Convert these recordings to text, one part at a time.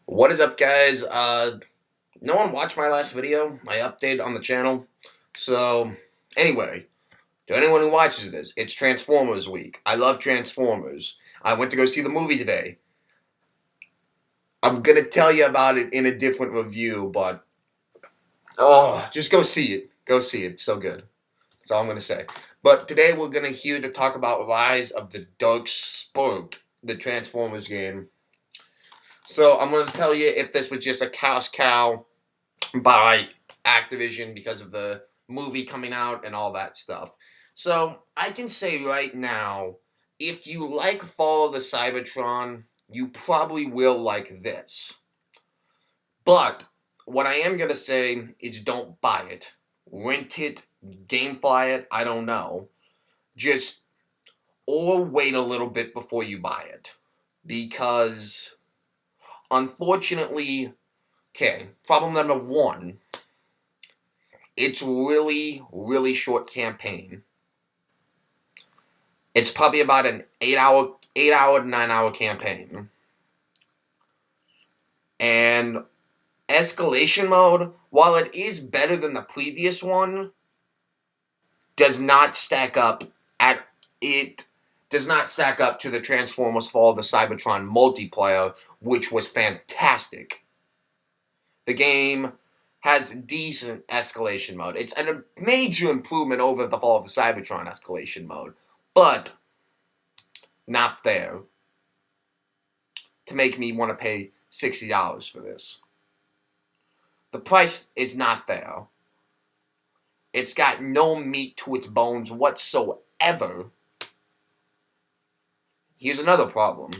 What is up, guys? No one watched my last video, my update on the channel. So, anyway, to anyone who watches this, it's Transformers week. I love Transformers. I went to go see the movie today. I'm gonna tell you about it in a different review, but just go see it. Go see it. It's so good. That's all I'm gonna say. But today we're gonna here to talk about Rise of the Dark Spark, the Transformers game. So I'm gonna tell you if this was just a cash cow by Activision because of the movie coming out and all that stuff. So I can say right now, if you like Fall of the Cybertron, you probably will like this. But what I am gonna say is don't buy it. Rent it, GameFly it, I don't know. Just or wait a little bit before you buy it. Because unfortunately, okay, problem number one, it's really short campaign. It's probably about an 9 hour campaign. And escalation mode, while it is better than the previous one, does not stack up to the Transformers Fall of the Cybertron multiplayer, which was fantastic. The game has decent escalation mode. It's a major improvement over the Fall of the Cybertron escalation mode, but not there to make me want to pay $60 for this. The price is not there. It's got no meat to its bones whatsoever. Here's another problem.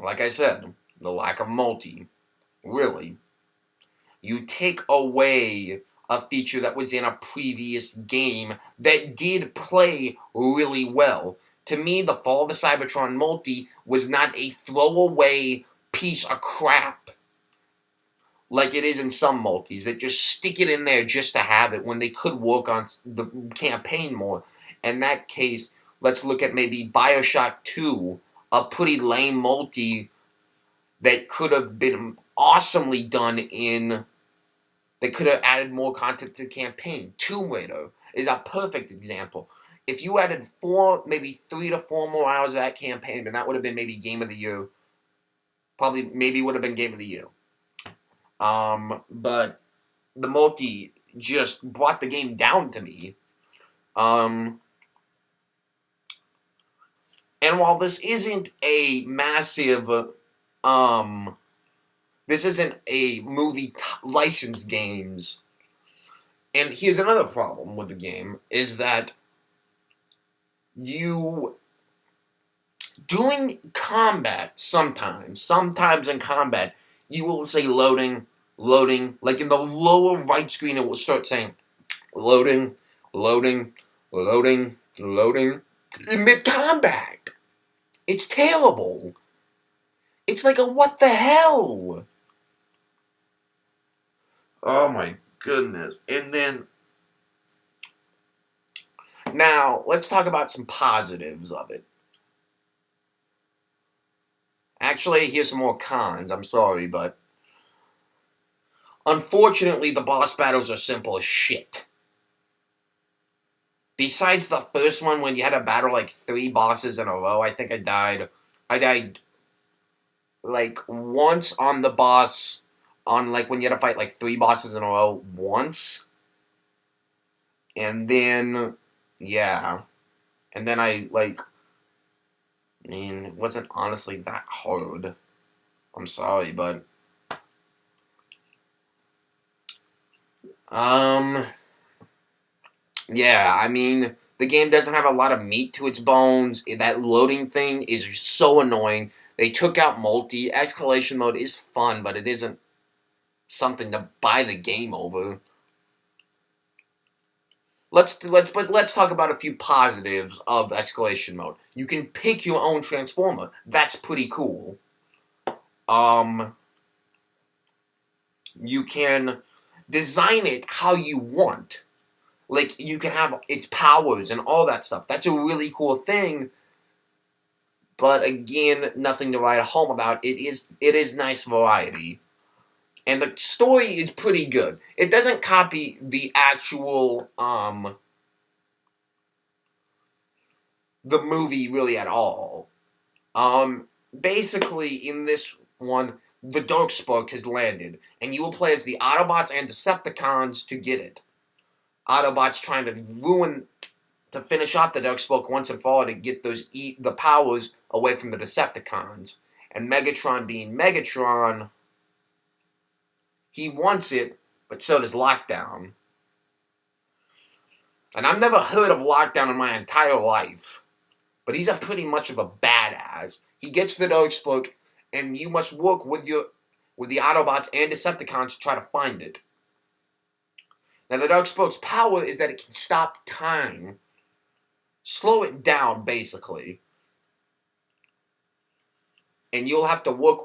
Like I said, the lack of multi. Really. You take away a feature that was in a previous game that did play really well. To me, the Fall of the Cybertron multi was not a throwaway piece of crap like it is in some multis that just stick it in there just to have it when they could work on the campaign more. In that case, let's look at maybe Bioshock 2, a pretty lame multi that could have been awesomely done in. They could have added more content to the campaign. Tomb Raider is a perfect example. If you added maybe 3 to 4 more hours of that campaign, then that would have been maybe Game of the Year. Probably, maybe would have been Game of the Year. But the multi just brought the game down to me. And while this isn't a massive, this isn't a movie licensed games. And here's another problem with the game, is that you, doing combat sometimes in combat, you will say loading, like in the lower right screen it will start saying loading, in mid-combat. It's terrible. It's like a what the hell? Oh my goodness. And then, now, let's talk about some positives of it. Actually, here's some more cons. I'm sorry, but unfortunately, the boss battles are simple as shit. Besides the first one, when you had to battle like 3 bosses in a row, I think I died like once on the boss, on like when you had to fight like 3 bosses in a row once. And then, yeah. And then I mean, it wasn't honestly that hard. I'm sorry, but yeah, I mean, the game doesn't have a lot of meat to its bones. That loading thing is so annoying. They took out multi. Escalation mode is fun, but it isn't something to buy the game over. Let's talk about a few positives of escalation mode. You can pick your own transformer. That's pretty cool. You can design it how you want. Like, you can have its powers and all that stuff. That's a really cool thing. but again, nothing to write home about. It is nice variety. And the story is pretty good. It doesn't copy the actual, the movie really at all. Basically, in this one, the Darkspark has landed, and you will play as the Autobots and Decepticons to get it. Autobots trying to finish off the Darkspark once and for all to get the powers away from the Decepticons. And Megatron being Megatron, he wants it, but so does Lockdown. And I've never heard of Lockdown in my entire life. But he's a pretty much of a badass. He gets the Darkspark, and you must work with the Autobots and Decepticons to try to find it. Now, the Darkspark's power is that it can stop time. Slow it down, basically. And you'll have to work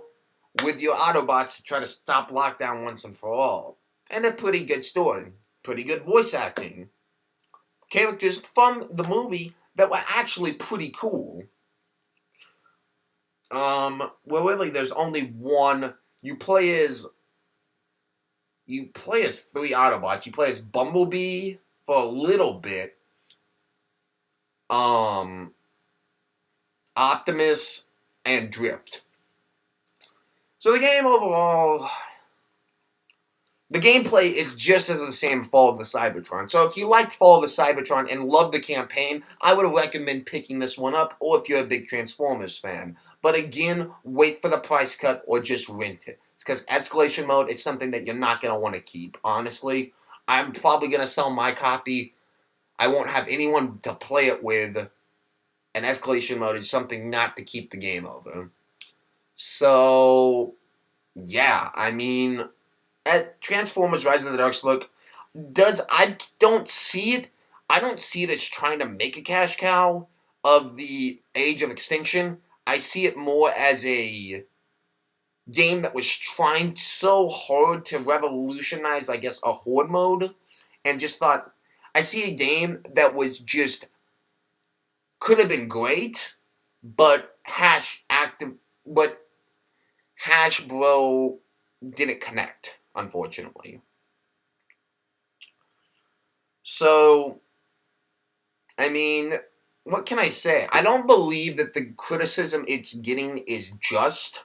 with your Autobots to try to stop Lockdown once and for all. And a pretty good story. Pretty good voice acting. Characters from the movie that were actually pretty cool. Well, really, there's only one. You play as 3 Autobots. You play as Bumblebee for a little bit. Optimus and Drift. So the game overall, the gameplay is just as the same as Fall of the Cybertron. So if you liked Fall of the Cybertron and loved the campaign, I would recommend picking this one up, or if you're a big Transformers fan. But again, wait for the price cut or just rent it. Because escalation mode is something that you're not going to want to keep, honestly. I'm probably going to sell my copy. I won't have anyone to play it with. And escalation mode is something not to keep the game over. So, yeah, I mean, at Transformers Rise of the Darkspark, I don't see it as trying to make a cash cow of the Age of Extinction. I see it more as a game that was trying so hard to revolutionize, I guess, a horde mode, and just thought, I see a game that was just, could have been great, but Hasbro didn't connect, unfortunately. So, I mean, what can I say? I don't believe that the criticism it's getting is just,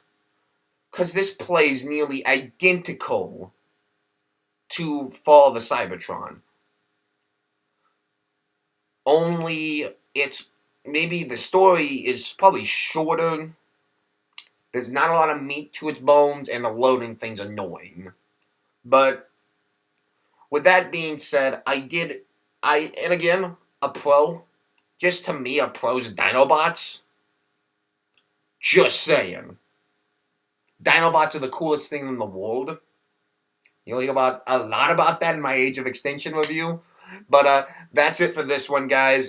because this plays nearly identical to Fall of the Cybertron. Only maybe the story is probably shorter. There's not a lot of meat to its bones, and the loading thing's annoying. But with that being said, and again, a pro. Just to me, a pro's Dinobots. Just saying. Dinobots are the coolest thing in the world. You'll hear about a lot about that in my Age of Extinction review. But that's it for this one, guys.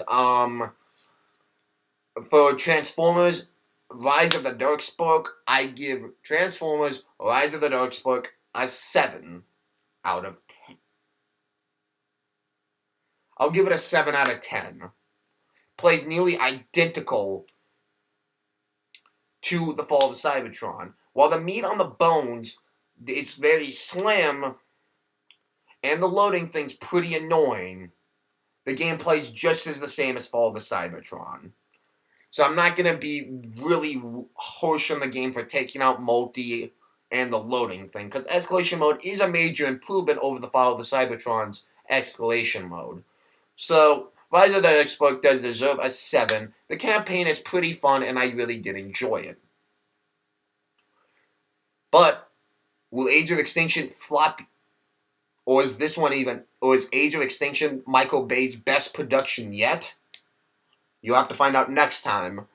For Transformers Rise of the Darkspark, I give Transformers Rise of the Darkspark a 7 out of 10. I'll give it a 7 out of 10. Plays nearly identical to the Fall of the Cybertron. While the meat on the bones, it's very slim, and the loading thing's pretty annoying, the gameplay's just as the same as Fall of the Cybertron. So I'm not going to be really harsh on the game for taking out multi and the loading thing, because escalation mode is a major improvement over the Fall of the Cybertron's escalation mode. So, Rise of the Darkspark does deserve a 7. The campaign is pretty fun, and I really did enjoy it. But, will Age of Extinction flop? Or is Age of Extinction Michael Bay's best production yet? You'll have to find out next time.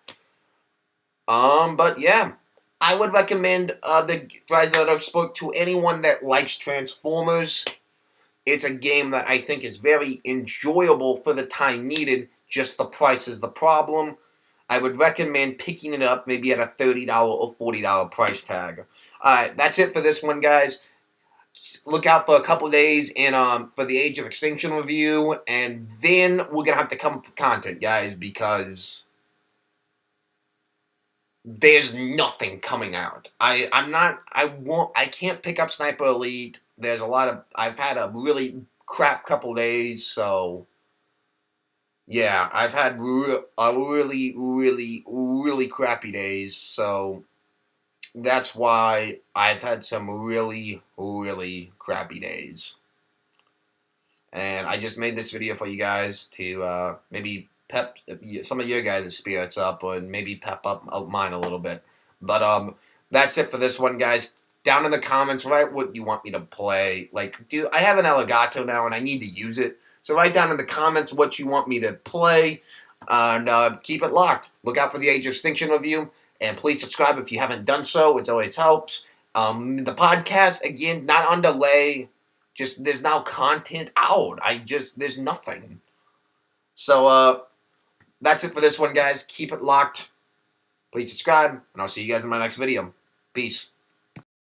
But yeah, I would recommend the Rise of the Darkspark to anyone that likes Transformers. It's a game that I think is very enjoyable for the time needed. Just the price is the problem. I would recommend picking it up maybe at a $30 or $40 price tag. Alright, that's it for this one, guys. Look out for a couple days for the Age of Extinction review, and then we're going to have to come up with content, guys, because there's nothing coming out. I can't pick up Sniper Elite. There's a lot of, I've had a really crap couple days, so yeah, I've had a really crappy days, so that's why I've had some really crappy days. And I just made this video for you guys to maybe pep some of your guys' spirits up, or maybe pep up mine a little bit. But that's it for this one, guys. Down in the comments, write what you want me to play. Like, dude, I have an Elgato now, and I need to use it. So write down in the comments what you want me to play, and keep it locked. Look out for the Age of Extinction review, and please subscribe if you haven't done so. It always helps. The podcast, again, not on delay. Just, there's now content out. There's nothing. So, that's it for this one, guys. Keep it locked. Please subscribe, and I'll see you guys in my next video. Peace.